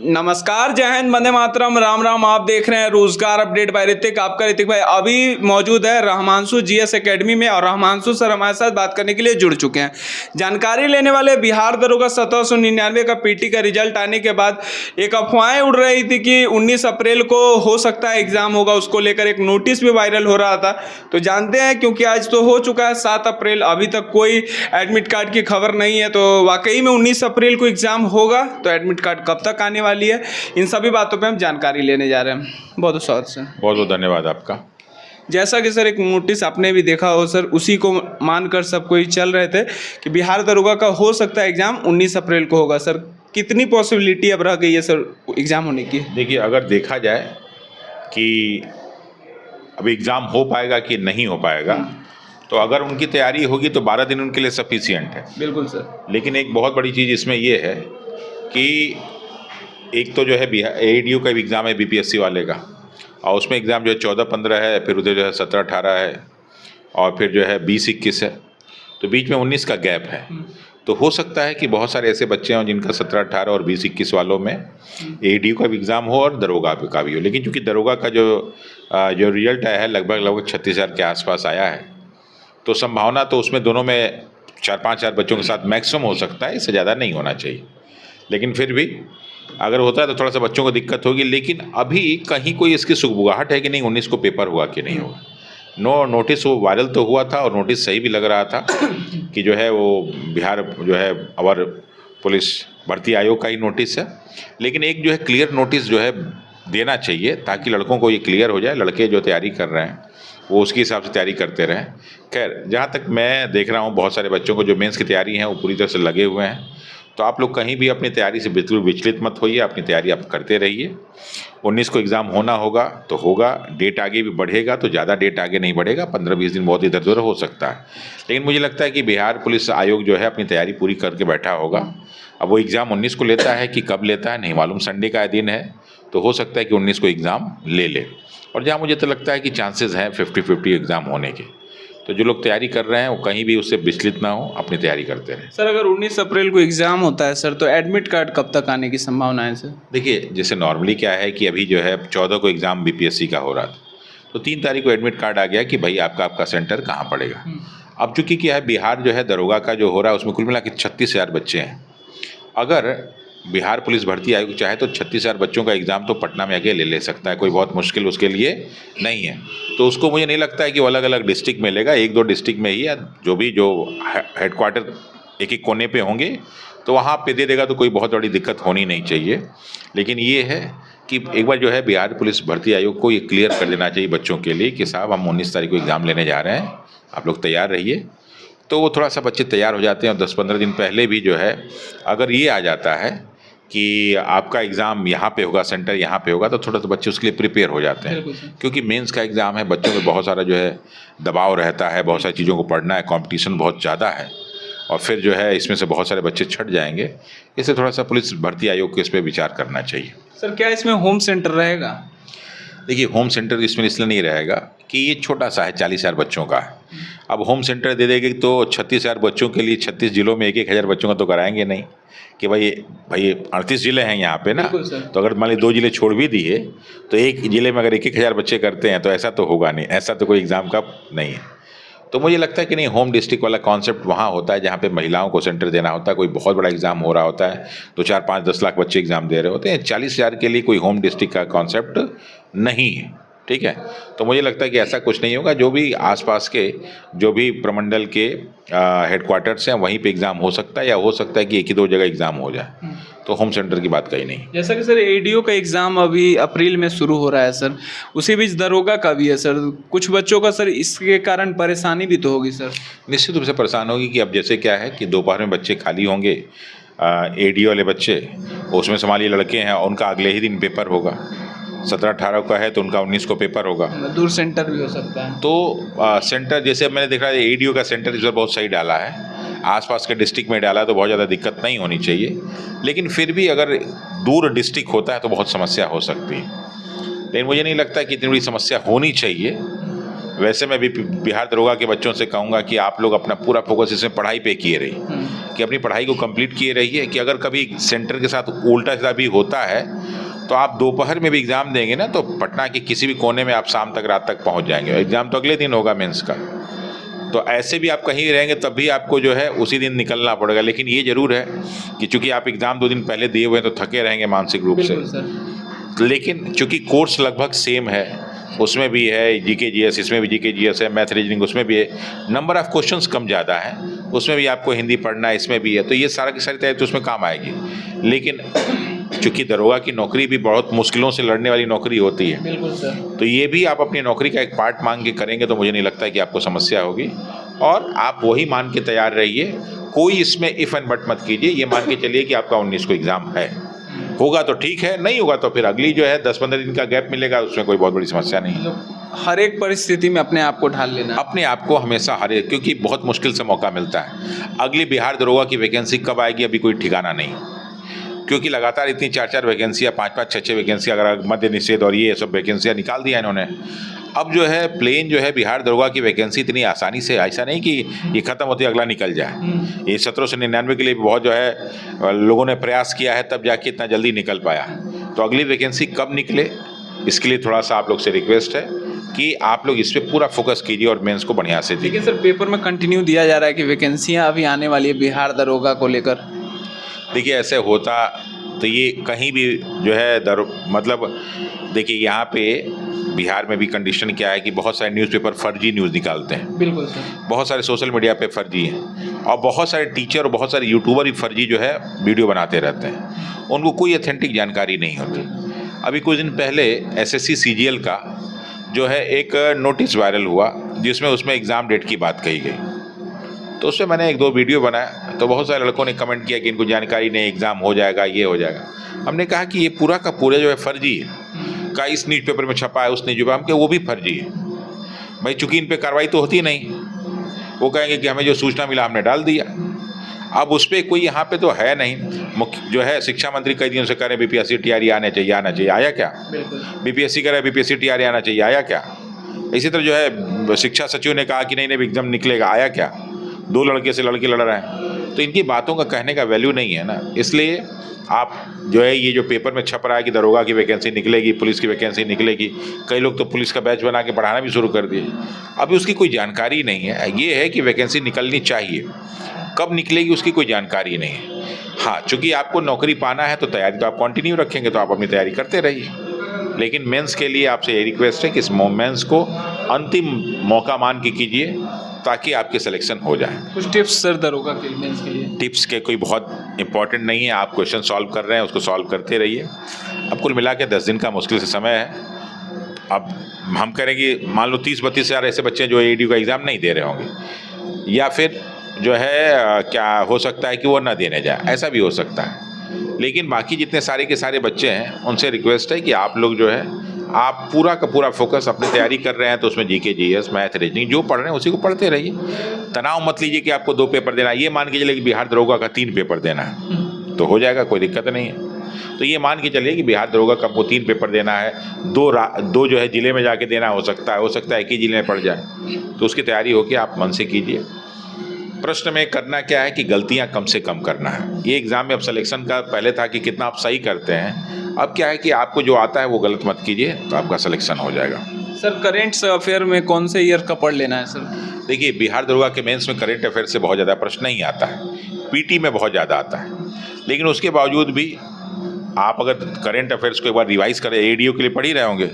नमस्कार, जय हिंद, वंदे मातरम, राम राम। आप देख रहे हैं रोजगार अपडेट बाय ऋतिक। आपका ऋतिक भाई अभी मौजूद है रहमांशु जीएस एकेडमी में और रहमांशु सर हमारे साथ बात करने के लिए जुड़ चुके हैं। जानकारी लेने वाले बिहार दरोगा 1799 का पीटी का रिजल्ट आने के बाद एक अफवाहें उड़ रही थी कि 19 अप्रैल को हो सकता है एग्जाम होगा, उसको लेकर एक नोटिस भी वायरल हो रहा था। तो जानते हैं, क्योंकि आज तो हो चुका है 7 अप्रैल, अभी तक कोई एडमिट कार्ड की खबर नहीं है। तो वाकई में 19 अप्रैल को एग्जाम होगा, तो एडमिट कार्ड कब तक आने वाली है, इन सभी बातों पे हम जानकारी लेने जा रहे हैं। बहुत बहुत स्वागत सर। बहुत बहुत धन्यवाद आपका। जैसा कि सर एक नोटिस आपने भी देखा हो सर, उसी को मानकर सब कोई चल रहे थे कि बिहार दरोगा का हो सकता है एग्जाम 19 अप्रैल को होगा। सर कितनी पॉसिबिलिटी अब रह गई है सर एग्जाम होने की? देखिए, अगर देखा जाए कि अब एग्ज़ाम हो पाएगा कि नहीं हो पाएगा, तो अगर उनकी तैयारी होगी तो 12 दिन उनके लिए सफिशिएंट है। बिल्कुल सर। लेकिन एक बहुत बड़ी चीज़ इसमें ये है कि एक तो जो है AADU का एग्ज़ाम है BPSC वाले का, और उसमें एग्ज़ाम जो है 14-15 है, फिर उधर जो है 17-18 है, और फिर जो है 20-21 है, तो बीच में 19 का गैप है। तो हो सकता है कि बहुत सारे ऐसे बच्चे हों जिनका 17-18 और 20-21 वालों में AADU का भी एग्ज़ाम हो और दरोगा का भी हो। लेकिन चूँकि दरोगा का जो रिजल्ट आया है लगभग 36,000 के आसपास आया है, तो संभावना तो उसमें दोनों में 4-5 हज़ार बच्चों के साथ मैक्सिमम हो सकता है, इससे ज़्यादा नहीं होना चाहिए। लेकिन फिर भी अगर होता है तो थोड़ा सा बच्चों को दिक्कत होगी। लेकिन अभी कहीं कोई इसकी सुगबुगाहट है कि नहीं 19 को पेपर हुआ कि नहीं होगा। नोटिस वो वायरल तो हुआ था, और नोटिस सही भी लग रहा था कि जो है वो बिहार जो है अवर पुलिस भर्ती आयोग का ही नोटिस है। लेकिन एक जो है क्लियर नोटिस जो है देना चाहिए, ताकि लड़कों को ये क्लियर हो जाए, लड़के जो तैयारी कर रहे हैं वो उसके हिसाब से तैयारी करते रहें। खैर, जहाँ तक मैं देख रहा हूँ बहुत सारे बच्चों को जो मेंस की तैयारी है वो पूरी तरह से लगे हुए हैं। तो आप लोग कहीं भी अपनी तैयारी से बिल्कुल विचलित मत होइए, अपनी तैयारी आप करते रहिए। 19 को एग्ज़ाम होना होगा तो होगा, डेट आगे भी बढ़ेगा तो ज़्यादा डेट आगे नहीं बढ़ेगा, 15-20 दिन बहुत इधर उधर हो सकता है। लेकिन मुझे लगता है कि बिहार पुलिस आयोग जो है अपनी तैयारी पूरी करके बैठा होगा। अब वो एग्ज़ाम 19 को लेता है कि कब लेता है नहीं मालूम, संडे का दिन है, तो हो सकता है कि 19 को एग्ज़ाम ले। और जहाँ मुझे तो लगता है कि चांसेस हैं 50-50 एग्ज़ाम होने के, तो जो लोग तैयारी कर रहे हैं वो कहीं भी उससे विचलित ना हो, अपनी तैयारी करते रहें। सर अगर 19 अप्रैल को एग्जाम होता है सर, तो एडमिट कार्ड कब तक आने की संभावना है सर? देखिए, जैसे नॉर्मली क्या है कि अभी जो है 14 को एग्ज़ाम BPSC का हो रहा था, तो 3 तारीख को एडमिट कार्ड आ गया कि भाई आपका सेंटर कहाँ पड़ेगा। अब चूँकि क्या है, बिहार जो है दरोगा का जो हो रहा है उसमें कुल मिला के 36,000 बच्चे हैं। अगर बिहार पुलिस भर्ती आयोग चाहे तो 36,000 बच्चों का एग्ज़ाम तो पटना में आके ले सकता है, कोई बहुत मुश्किल उसके लिए नहीं है। तो उसको मुझे नहीं लगता है कि वो अलग अलग डिस्ट्रिक्ट में लेगा, 1-2 डिस्ट्रिक्ट में ही, या जो हेडक्वार्टर एक कोने पे होंगे तो वहाँ पे दे देगा, तो कोई बहुत बड़ी दिक्कत होनी नहीं चाहिए। लेकिन ये है कि एक बार जो है बिहार पुलिस भर्ती आयोग को ये क्लियर कर देना चाहिए बच्चों के लिए कि साहब हम 19 तारीख को एग्ज़ाम लेने जा रहे हैं, आप लोग तैयार रहिए। तो वो थोड़ा सा बच्चे तैयार हो जाते हैं, और 10-15 दिन पहले भी जो है अगर ये आ जाता है कि आपका एग्ज़ाम यहाँ पे होगा, सेंटर यहाँ पे होगा, तो थोड़ा सा बच्चे उसके लिए प्रिपेयर हो जाते हैं। क्योंकि मेंस का एग्ज़ाम है, बच्चों में बहुत सारा जो है दबाव रहता है, बहुत सारी चीज़ों को पढ़ना है, कंपटीशन बहुत ज़्यादा है, और फिर जो है इसमें से बहुत सारे बच्चे छट जाएंगे। इससे थोड़ा सा पुलिस भर्ती आयोग को इस पर विचार करना चाहिए। सर क्या इसमें होम सेंटर रहेगा? देखिए, होम सेंटर इसमें इसलिए नहीं रहेगा कि ये छोटा सा है, 40,000 बच्चों का है। अब होम सेंटर दे देंगे तो 36,000 बच्चों के लिए 36 जिलों में 1-1 हज़ार बच्चों का तो कराएंगे नहीं कि भाई 38 ज़िले हैं यहाँ पे ना, तो अगर मान ली 2 ज़िले छोड़ भी दिए तो एक ज़िले में अगर 1-1 हज़ार बच्चे करते हैं तो ऐसा तो होगा नहीं, ऐसा तो कोई एग्ज़ाम का नहीं है। तो मुझे लगता है कि नहीं, होम डिस्ट्रिक्ट वाला कॉन्सेप्ट वहाँ होता है जहाँ पे महिलाओं को सेंटर देना होता है, कोई बहुत बड़ा एग्ज़ाम हो रहा होता है, 2-4-5-10 लाख बच्चे एग्ज़ाम दे रहे होते हैं। 40,000 के लिए कोई होम डिस्ट्रिक्ट का कॉन्सेप्ट नहीं है, ठीक है। तो मुझे लगता है कि ऐसा कुछ नहीं होगा। जो भी आसपास के जो भी प्रमंडल के हेडक्वार्टर्स हैं वहीं पे एग्ज़ाम हो सकता है, या हो सकता है कि 1 ही 2 जगह एग्ज़ाम हो जाए, तो होम सेंटर की बात कहीं नहीं। जैसा कि सर AADU का एग्ज़ाम अभी अप्रैल में शुरू हो रहा है सर, उसी बीच दरोगा का भी है सर, कुछ बच्चों का सर इसके कारण परेशानी भी तो होगी सर? निश्चित रूप से परेशान होगी कि अब जैसे क्या है कि दोपहर में बच्चे खाली होंगे, AADU वाले बच्चे, उसमें से मान लीजिए लड़के हैं, उनका अगले ही दिन पेपर होगा। 17-18 का है तो उनका 19 को पेपर होगा। दूर सेंटर भी हो सकता है। तो सेंटर जैसे मैंने देखा है AADU का सेंटर इस बार बहुत सही डाला है, आसपास के डिस्ट्रिक्ट में डाला, तो बहुत ज़्यादा दिक्कत नहीं होनी चाहिए। लेकिन फिर भी अगर दूर डिस्ट्रिक्ट होता है तो बहुत समस्या हो सकती है। लेकिन मुझे नहीं लगता कि इतनी बड़ी समस्या होनी चाहिए। वैसे मैं भी बिहार दरोगा के बच्चों से कहूँगा कि आप लोग अपना पूरा फोकस इसमें पढ़ाई पे किए रहिए। कि अपनी पढ़ाई को कंप्लीट किए रहिए, कि अगर कभी सेंटर के साथ उल्टा सीधा भी होता है तो आप दोपहर में भी एग्ज़ाम देंगे ना, तो पटना के किसी भी कोने में आप शाम तक रात तक पहुंच जाएंगे। एग्ज़ाम तो अगले दिन होगा मेंस का, तो ऐसे भी आप कहीं रहेंगे तब भी आपको जो है उसी दिन निकलना पड़ेगा। लेकिन ये ज़रूर है कि चूँकि आप एग्ज़ाम 2 दिन पहले दिए हुए हैं तो थके रहेंगे मानसिक रूप से, लेकिन चूँकि कोर्स लगभग सेम है, उसमें भी है जीके जीएस, इसमें भी जीके जीएस है, मैथ रीजनिंग उसमें भी है, नंबर ऑफ़ क्वेश्चंस कम ज़्यादा है, उसमें भी आपको हिंदी पढ़ना है, इसमें भी है, तो ये सारा की सारी तैयारी तो उसमें काम आएगी। लेकिन चूँकि दरोगा की नौकरी भी बहुत मुश्किलों से लड़ने वाली नौकरी होती है, बिल्कुल सर, तो ये भी आप अपनी नौकरी का एक पार्ट मांग के करेंगे तो मुझे नहीं लगता कि आपको समस्या होगी। और आप वही मान के तैयार रहिए, कोई इसमें इफ़ एंड बट मत कीजिए, ये मान के चलिए कि आपका 19 को एग्ज़ाम है, होगा तो ठीक है, नहीं होगा तो फिर अगली जो है 10-15 दिन का गैप मिलेगा, उसमें कोई बहुत बड़ी समस्या नहीं है। हर एक परिस्थिति में अपने आप को ढाल लेना, अपने आप को हमेशा हर एक, क्योंकि बहुत मुश्किल से मौका मिलता है। अगली बिहार दरोगा की वैकेंसी कब आएगी अभी कोई ठिकाना नहीं, क्योंकि लगातार इतनी 4-4 वैकेंसियाँ, 5-5, 6-6 वैकेंसियाँ, अगर मध्य निषेध और ये सब वैकेंसियाँ निकाल दिया इन्होंने। अब जो है प्लेन जो है बिहार दरोगा की वैकेंसी इतनी आसानी से, ऐसा नहीं कि ये ख़त्म होती अगला निकल जाए। ये 1799 के लिए बहुत जो है लोगों ने प्रयास किया है, तब जाके इतना जल्दी निकल पाया। तो अगली वैकेंसी कब निकले, इसके लिए थोड़ा सा आप लोग से रिक्वेस्ट है कि आप लोग इस पर पूरा फोकस कीजिए और मेंस को बढ़िया से दीजिए। लेकिन सर पेपर में कंटिन्यू दिया जा रहा है कि वैकेंसियाँ अभी आने वाली है बिहार दरोगा को लेकर। देखिए ऐसे होता तो ये कहीं भी जो है मतलब देखिए यहाँ पे बिहार में भी कंडीशन क्या है कि बहुत सारे न्यूज़पेपर फर्जी न्यूज़ निकालते हैं। बिल्कुल सर, बहुत सारे सोशल मीडिया पे फर्जी हैं, और बहुत सारे टीचर और बहुत सारे यूट्यूबर भी फर्जी जो है वीडियो बनाते रहते हैं, उनको कोई ऑथेंटिक जानकारी नहीं होती। अभी कुछ दिन पहले एसएससी सीजीएल का जो है एक नोटिस वायरल हुआ, जिसमें उसमें एग्ज़ाम डेट की बात कही गई, तो उसमें मैंने 1-2 वीडियो बनाया, तो बहुत सारे लड़कों ने कमेंट किया कि इनको जानकारी नहीं, एग्ज़ाम हो जाएगा, ये हो जाएगा। हमने कहा कि ये पूरा का पूरा जो है फर्जी है, का इस न्यूज़पेपर में छपा है, उस न्यूज़पेपर में, हम क्या वो भी फर्जी है भाई, चूँकि इन पर कार्रवाई तो होती नहीं। वो कहेंगे कि हमें जो सूचना मिला हमने डाल दिया। अब उस पर कोई यहाँ पे तो है नहीं। मुख्य जो है शिक्षा मंत्री कई दिनों से कह रहे हैं बीपीएससी टीआरई आना चाहिए, आया क्या? बीपीएससी कह रहे हैं बीपीएससी टीआरई आना चाहिए, आया क्या? इसी तरह जो है शिक्षा सचिव ने कहा कि नहीं एग्जाम निकलेगा, आया क्या? 2 लड़के से लड़के लड़ रहे हैं, तो इनकी बातों का कहने का वैल्यू नहीं है ना। इसलिए आप जो है ये जो पेपर में छप रहा है कि दरोगा की वैकेंसी निकलेगी, पुलिस की वैकेंसी निकलेगी, कई लोग तो पुलिस का बैच बना के पढ़ाना भी शुरू कर दिए, अभी उसकी कोई जानकारी नहीं है। ये है कि वैकेंसी निकलनी चाहिए, कब निकलेगी उसकी कोई जानकारी नहीं है। हाँ, चूँकि आपको नौकरी पाना है तो तैयारी तो आप कंटिन्यू रखेंगे, तो आप अपनी तैयारी करते रहिए। लेकिन मेंस के लिए आपसे ये रिक्वेस्ट है कि इस मेंस को अंतिम मौका मान के कीजिए, ताकि आपके सिलेक्शन हो जाए। कुछ टिप्स सर दरोगा के मेंस के लिए? टिप्स के कोई बहुत इंपॉर्टेंट नहीं है, आप क्वेश्चन सॉल्व कर रहे हैं उसको सॉल्व करते रहिए। अब कुल मिला के 10 दिन का मुश्किल से समय है। अब हम करें कि मान लो 30-32 हज़ार ऐसे बच्चे जो एडीयू का एग्ज़ाम नहीं दे रहे होंगे, या फिर जो है क्या हो सकता है कि वो ना देने जाए, ऐसा भी हो सकता है। लेकिन बाकी जितने सारे के सारे बच्चे हैं उनसे रिक्वेस्ट है कि आप लोग जो है आप पूरा का पूरा फोकस अपनी तैयारी कर रहे हैं, तो उसमें जीके जीएस मैथ रीजनिंग जो पढ़ रहे हैं उसी को पढ़ते रहिए। तनाव मत लीजिए कि आपको 2 पेपर देना है, ये मान के चलिए कि बिहार दरोगा का 3 पेपर देना है तो हो जाएगा, कोई दिक्कत नहीं है। तो ये मान के चलिए कि बिहार दरोगा का आपको 3 पेपर देना है, 2 जो है ज़िले में जाके देना हो सकता है एक ही ज़िले में पड़ जाए, तो उसकी तैयारी होकर आप मन से कीजिए। प्रश्न में करना क्या है कि गलतियां कम से कम करना है। ये एग्ज़ाम में अब सिलेक्शन का पहले था कि कितना आप सही करते हैं, अब क्या है कि आपको जो आता है वो गलत मत कीजिए, तो आपका सिलेक्शन हो जाएगा। सर करेंट अफेयर में कौन से ईयर का पढ़ लेना है सर? देखिए बिहार दरोगा के मेंस में करेंट अफेयर से बहुत ज़्यादा प्रश्न नहीं आता है, पीटी में बहुत ज़्यादा आता है, लेकिन उसके बावजूद भी आप अगर करेंट अफेयर्स को एक बार रिवाइज़ करें, एडीओ के लिए पढ़ ही रहे होंगे,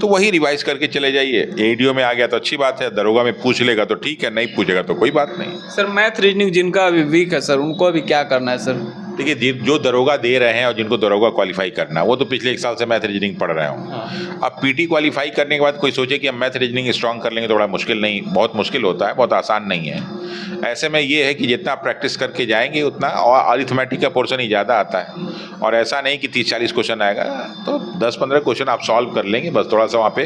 तो वही रिवाइज करके चले जाइए। एडीओ में आ गया तो अच्छी बात है, दरोगा में पूछ लेगा तो ठीक है, नहीं पूछेगा तो कोई बात नहीं। सर मैथ रीजनिंग जिनका अभी वीक है सर, उनको अभी क्या करना है सर? देखिए जो दरोगा दे रहे हैं और जिनको दरोगा क्वालिफाई करना है वो तो पिछले 1 साल से मैथ रीजनिंग पढ़ रहे हों। अब पीटी क्वालिफाई करने के बाद कोई सोचे कि हम मैथ रीजनिंग स्ट्रांग कर लेंगे तो बड़ा मुश्किल नहीं, बहुत मुश्किल होता है, बहुत आसान नहीं है। ऐसे में ये है कि जितना प्रैक्टिस करके जाएंगे उतना, और अरिथमेटिक का पोर्शन ही ज़्यादा आता है, और ऐसा नहीं कि 30-40 क्वेश्चन आएगा, तो 10-15 क्वेश्चन आप सॉल्व कर लेंगे, बस थोड़ा सा वहाँ पे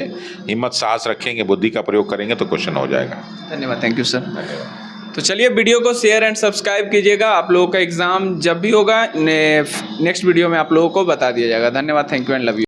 हिम्मत साहस रखेंगे, बुद्धि का प्रयोग करेंगे तो क्वेश्चन हो जाएगा। धन्यवाद, थैंक यू सर। तो चलिए वीडियो को शेयर एंड सब्सक्राइब कीजिएगा, आप लोगों का एग्ज़ाम जब भी होगा नेक्स्ट वीडियो में आप लोगों को बता दिया जाएगा। धन्यवाद, thank you and love you.